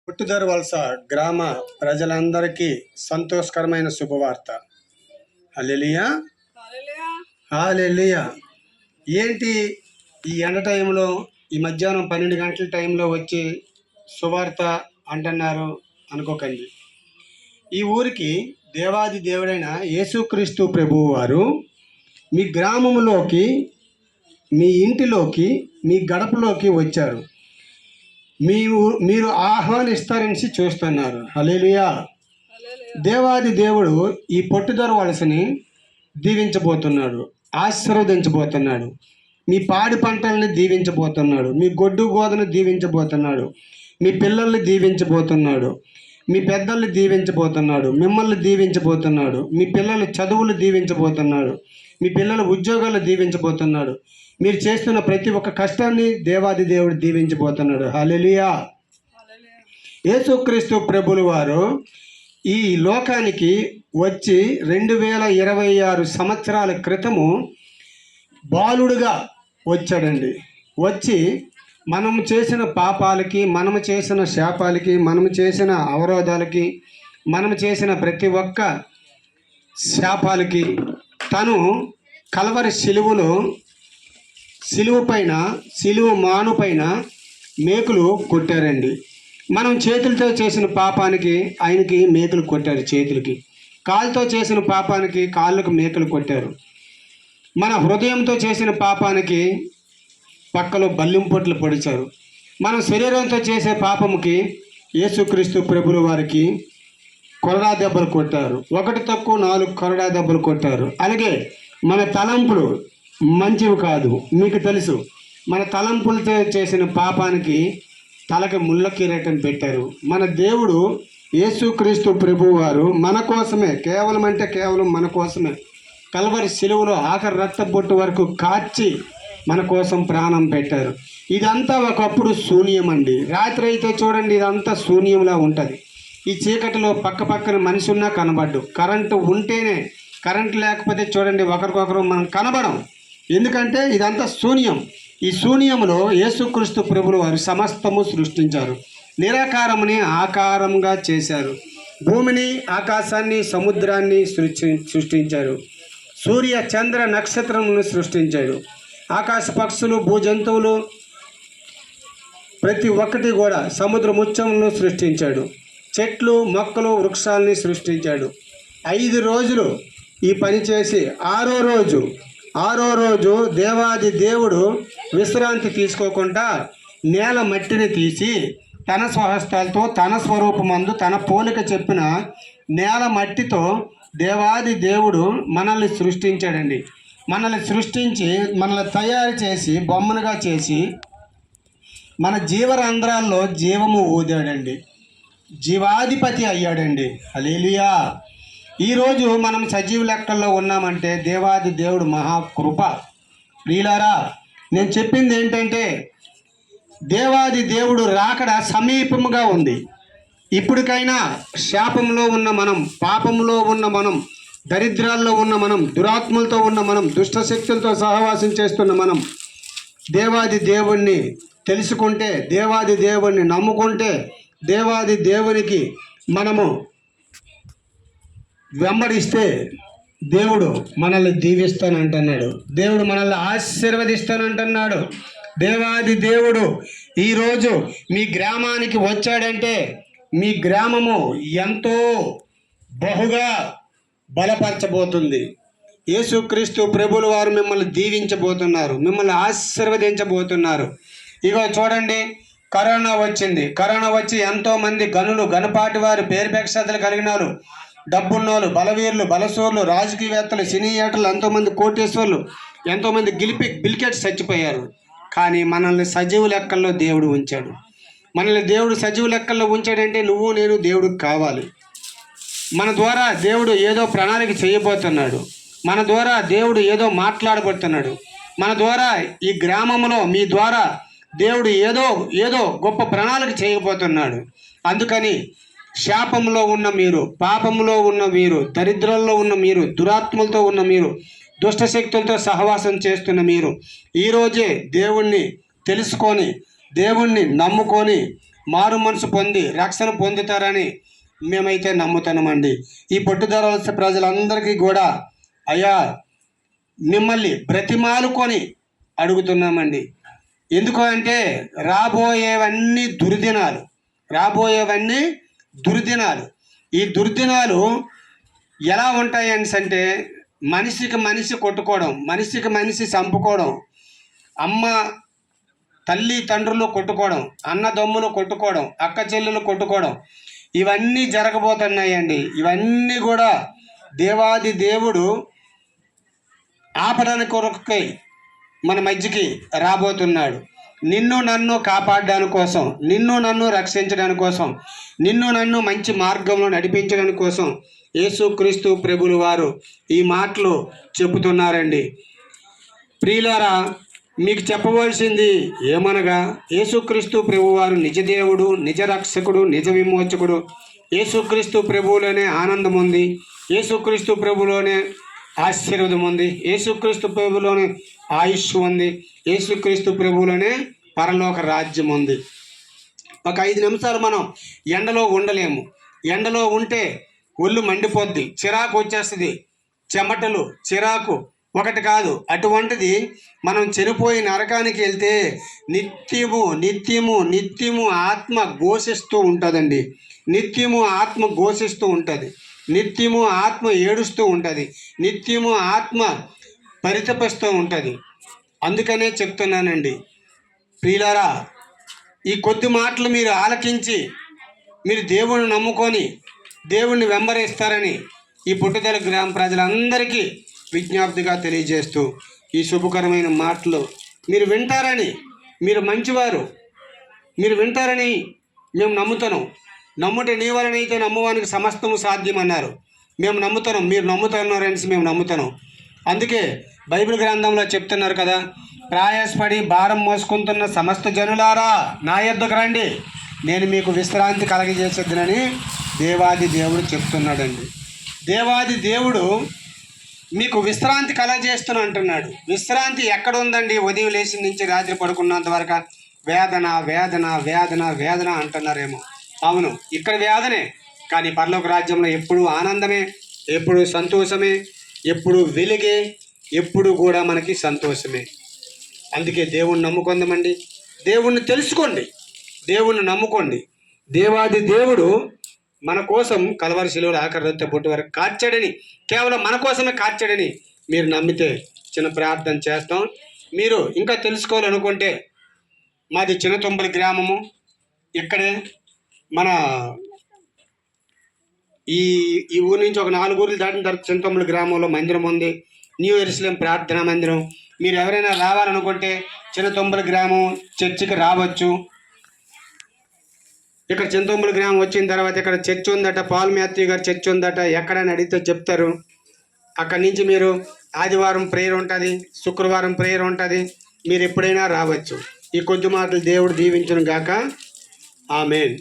పుట్టుదర వలస గ్రామ ప్రజలందరికీ సంతోషకరమైన శుభవార్త. హల్లెలూయా, హల్లెలూయా. ఏంటి ఈ ఎండ టైంలో, ఈ మధ్యాహ్నం 12 గంటల టైంలో వచ్చి సువార్త అంటున్నారు అనుకోకండి. ఈ ఊరికి దేవాది దేవుడైన యేసుక్రీస్తు ప్రభువు వారు మీ గ్రామంలోకి, మీ ఇంటిలోకి, మీ గడపలోకి వచ్చారు. మీరు ఆహ్వానిస్తారని చూస్తున్నారు. హల్లెలూయా. దేవాది దేవుడు ఈ పొట్టుదొర వలసని దీవించబోతున్నాడు, ఆశీర్వదించబోతున్నాడు. మీ పాడి పంటల్ని దీవించబోతున్నాడు, మీ గొడ్డు గోదను దీవించబోతున్నాడు, మీ పిల్లల్ని దీవించబోతున్నాడు, మీ పెద్దల్ని దీవించబోతున్నాడు, మిమ్మల్ని దీవించబోతున్నాడు, మీ పిల్లల చదువులు దీవించబోతున్నాడు, మీ పిల్లల ఉద్యోగాలు దీవించబోతున్నాడు. మీరు చేస్తున్న ప్రతి ఒక్క కష్టాన్ని దేవాది దేవుడు దీవించబోతున్నాడు. హల్లెలూయా. యేసుక్రీస్తు ప్రభులు వారు ఈ లోకానికి వచ్చి 2026 సంవత్సరాల క్రితము బాలుడుగా వచ్చాడండి. వచ్చి మనము చేసిన పాపాలకి, మనము చేసిన శాపాలకి, మనము చేసిన అవరోధాలకి, మనము చేసిన ప్రతి ఒక్క శాపాలకి తను కల్వరి సిలువ పైన, సిలువ మాను పైన మేకులు కొట్టారండి. మనం చేతులతో చేసిన పాపానికి ఆయనకి మేకులు కొట్టారు చేతులకి, కాలుతో చేసిన పాపానికి కాళ్ళకు మేకులు కొట్టారు. మన హృదయంతో చేసిన పాపానికి పక్కలో బల్లింపొట్లు పొడిచారు. మనం శరీరంతో చేసే పాపముకి యేసుక్రీస్తు ప్రభుల వారికి కొరడా దెబ్బలు కొట్టారు. 1 తక్కువ 4 కొరడా దెబ్బలు కొట్టారు. అలాగే మన తలంపులు మంచివి కాదు, మీకు తెలుసు. మన తలంపులతో చేసిన పాపానికి తలకి ముళ్ళ కిరీటం పెట్టారు. మన దేవుడు యేసుక్రీస్తు ప్రభువు వారు మన కోసమే, కేవలం మన కోసమే కల్వరి సిలువలో ఆఖరి రక్త బొట్టు వరకు కార్చి మన కోసం ప్రాణం పెట్టారు. ఇదంతా ఒకప్పుడు శూన్యం అండి. రాత్రి అయితే చూడండి, ఇదంతా శూన్యంలా ఉంటుంది. ఈ చీకటిలో పక్కన మనిషి ఉన్నా కనబడ్డు. కరెంటు ఉంటేనే, కరెంటు లేకపోతే చూడండి ఒకరికొకరు మనం కనబడం. ఎందుకంటే ఇదంతా శూన్యం. ఈ శూన్యంలో యేసుక్రీస్తు ప్రభులు వారు సమస్తము సృష్టించారు. నిరాకారముని ఆకారంగా చేశారు. భూమిని, ఆకాశాన్ని, సముద్రాన్ని సృష్టించారు. సూర్య చంద్ర నక్షత్రములను సృష్టించాడు. ఆకాశ పక్షులు, భూజంతువులు ప్రతి ఒక్కటి కూడా, సముద్ర ముత్యములను సృష్టించాడు. చెట్లు, మొక్కలు, వృక్షాలని సృష్టించాడు. 5 రోజులు ఈ పని చేసి ఆరో రోజు దేవాది దేవుడు విశ్రాంతి తీసుకోకుండా నేల మట్టిని తీసి తన స్వహస్తాలతో, తన స్వరూపమందు, తన పోలిక చెప్పిన నేల మట్టితో దేవాది దేవుడు మనల్ని సృష్టించాడండి. మనల్ని సృష్టించి, మనల్ని తయారు చేసి, బొమ్మనుగా చేసి మన జీవరంధ్రాల్లో జీవము ఊదాడండి. జీవాధిపతి అయ్యాడండి. హల్లెలూయా. ఈరోజు మనం సజీవ లెక్కల్లో ఉన్నామంటే దేవాది దేవుడు మహాకృప. ప్రియులారా, నేను చెప్పింది ఏంటంటే దేవాది దేవుడు రాకడ సమీపముగా ఉంది. ఇప్పటికైనా శాపంలో ఉన్న మనం, పాపంలో ఉన్న మనం, దరిద్రాల్లో ఉన్న మనం, దురాత్మలతో ఉన్న మనం, దుష్టశక్తులతో సహవాసం చేస్తున్న మనం దేవాది దేవుణ్ణి తెలుసుకుంటే, దేవాది దేవుణ్ణి నమ్ముకుంటే, దేవాది దేవునికి మనము వెంబడిస్తే దేవుడు మనల్ని దీవిస్తానంటున్నాడు. దేవుడు మనల్ని ఆశీర్వదిస్తానంటున్నాడు. దేవాది దేవుడు ఈరోజు మీ గ్రామానికి వచ్చాడంటే మీ గ్రామము ఎంతో బహుగా బలపరచబోతుంది. యేసుక్రీస్తు ప్రభులు వారు మిమ్మల్ని దీవించబోతున్నారు, మిమ్మల్ని ఆశీర్వదించబోతున్నారు. ఇగో చూడండి, కరోనా వచ్చింది. కరోనా వచ్చి ఎంతోమంది గనుపాటి వారు, పేరు ప్రఖ్యాతులు కలిగినారు, డబ్బున్నోళ్ళు, బలవీరులు, బలసోర్లు, రాజకీయవేత్తలు, సినీయాటలు, ఎంతోమంది కోటేశ్వర్లు, ఎంతోమంది బిల్కెట్స్ చచ్చిపోయారు. కానీ మనల్ని సజీవ లెక్కల్లో దేవుడు ఉంచాడు. మనల్ని దేవుడు సజీవ లెక్కల్లో ఉంచాడంటే నువ్వు నేను దేవుడికి కావాలి. మన ద్వారా దేవుడు ఏదో ప్రణాళిక చేయబోతున్నాడు. మన ద్వారా దేవుడు ఏదో మాట్లాడబోతున్నాడు. మన ద్వారా ఈ గ్రామంలో మీ ద్వారా దేవుడు ఏదో గొప్ప ప్రణాళిక చేయబోతున్నాడు. అందుకని శాపంలో ఉన్న మీరు, పాపంలో ఉన్న మీరు, దరిద్రంలో ఉన్న మీరు, దురాత్మలతో ఉన్న మీరు, దుష్టశక్తులతో సహవాసం చేస్తున్న మీరు ఈరోజే దేవుణ్ణి తెలుసుకొని, దేవుణ్ణి నమ్ముకొని, మారు మనసు పొంది రక్షణ పొందుతారని మేమైతే నమ్ముతున్నామండి. ఈ పట్టుదల ప్రజలందరికీ కూడా అయ్యా మిమ్మల్ని బ్రతిమాలుకొని అడుగుతున్నామండి. ఎందుకు అంటే రాబోయేవన్నీ దుర్దినాలు. ఈ దుర్దినాలు ఎలా ఉంటాయి అంటే మనిషికి మనిషి కొట్టుకోవడం, మనిషికి మనిషి చంపుకోవడం, అమ్మ తల్లి తండ్రులు కొట్టుకోవడం, అన్నదమ్ములు కొట్టుకోవడం, అక్క చెల్లెలు కొట్టుకోవడం, ఇవన్నీ జరగబోతున్నాయండి. ఇవన్నీ కూడా దేవాది దేవుడు ఆపడానికి కొరకై మన మధ్యకి రాబోతున్నాడు. నిన్ను నన్ను కాపాడడానికి కోసం, నిన్ను నన్ను రక్షించడానికి కోసం, నిన్ను నన్ను మంచి మార్గంలో నడిపించడానికి కోసం యేసుక్రీస్తు ప్రభులు వారు ఈ మాటలు చెబుతున్నారండి. ప్రియులారా, మీకు చెప్పవలసింది ఏమనగా యేసుక్రీస్తు ప్రభువారు నిజ దేవుడు, నిజ రక్షకుడు, నిజ విమోచకుడు. యేసుక్రీస్తు ప్రభువులోనే ఆనందం ఉంది, యేసుక్రీస్తు ప్రభులోనే ఆశీర్వాదం ఉంది, యేసుక్రీస్తు ప్రభులోనే ఆయుష్ ఉంది, యేసుక్రీస్తు ప్రభువులోనే పరలోక రాజ్యం ఉంది. ఒక 5 నిమిషాలు మనం ఎండలో ఉండలేము. ఎండలో ఉంటే ఒళ్ళు మండిపోద్ది, చిరాకు వచ్చేస్తుంది, చెమటలు, చిరాకు ఒకటి కాదు. అటువంటిది మనం చనిపోయి నరకానికి వెళ్తే నిత్యము ఆత్మ ఘోషిస్తూ ఉంటుందండి. నిత్యము ఆత్మ ఘోషిస్తూ ఉంటుంది, నిత్యము ఆత్మ ఏడుస్తూ ఉంటుంది, నిత్యము ఆత్మ పరితపిస్తూ ఉంటుంది. అందుకనే చెప్తున్నానండి ప్రియులారా, ఈ కొద్ది మాటలు మీరు ఆలకించి మీరు దేవుణ్ణి నమ్ముకొని దేవుణ్ణి వెంబడిస్తారని ఈ పుట్టుదల గ్రామ ప్రజలందరికీ విజ్ఞప్తిగా తెలియజేస్తూ ఈ శుభకరమైన మాటలు మీరు వింటారని, మీరు మంచివారు, మీరు వింటారని మేము నమ్ముతాను. నమ్ముటే నీ వలనైతే నమ్మవానికి సమస్తము సాధ్యం అన్నారు. మేము నమ్ముతాను, మీరు నమ్ముతున్నారని మేము నమ్ముతాను. అందుకే బైబిల్ గ్రంథంలో చెప్తున్నారు కదా, ప్రయాసపడి భారం మోసుకుంటున్న సమస్త జనులారా నా యొద్దకు రండి, నేను మీకు విశ్రాంతి కలగజేసేద్దునని దేవాది దేవుడు చెప్తున్నాడండి. దేవాది దేవుడు మీకు విశ్రాంతి కలగజేస్తున్నా అంటున్నాడు. విశ్రాంతి ఎక్కడ ఉందండి? ఉదయం లేచి నుంచి రాత్రి పడుకున్నంత వరకు వేదన వేదన వేదన వేదన అంటున్నారేమో. అవును, ఇక్కడ వేదనే, కానీ పరలోక రాజ్యంలో ఎప్పుడు ఆనందమే, ఎప్పుడు సంతోషమే, ఎప్పుడు వెలుగే, ఎప్పుడు కూడా మనకి సంతోషమే. అందుకే దేవుణ్ణి నమ్ముకుందామండి, దేవుణ్ణి తెలుసుకోండి, దేవుణ్ణి నమ్ముకోండి. దేవాది దేవుడు మన కోసం కలవరి శిలువలో ఆఖరి రొట్టె పొట్టు వరకు కార్చాడని, కేవలం మన కోసమే కార్చాడని మీరు నమ్మితే చిన్న ప్రార్థన చేస్తాం. మీరు ఇంకా తెలుసుకోవాలనుకుంటే మాది చిన్నతొంబలి గ్రామము, ఇక్కడే మన ఈ ఊరి నుంచి ఒక 4 ఊర్లు దాటిన తర్వాత చిన్నతొంబలి గ్రామంలో మందిరం ఉంది, న్యూ యెరూషలేం ప్రార్థనా మందిరం. మీరు ఎవరైనా రావాలనుకుంటే చిన్నతొంబలి గ్రామం చర్చికి రావచ్చు. ఇక్కడ చిన్నతొంబలి గ్రామం వచ్చిన తర్వాత ఇక్కడ చర్చ్ ఉందట, పాల్ మాథ్యూ గారి చర్చ్ ఉందట, ఎక్కడైనా అడిగితే చెప్తారు. అక్కడి నుంచి మీరు ఆదివారం ప్రేయర్ ఉంటుంది, శుక్రవారం ప్రేయర్ ఉంటుంది, మీరు ఎప్పుడైనా రావచ్చు. ఈ కొద్ది మాటలు దేవుడు దీవించును గాక. ఆమేన్.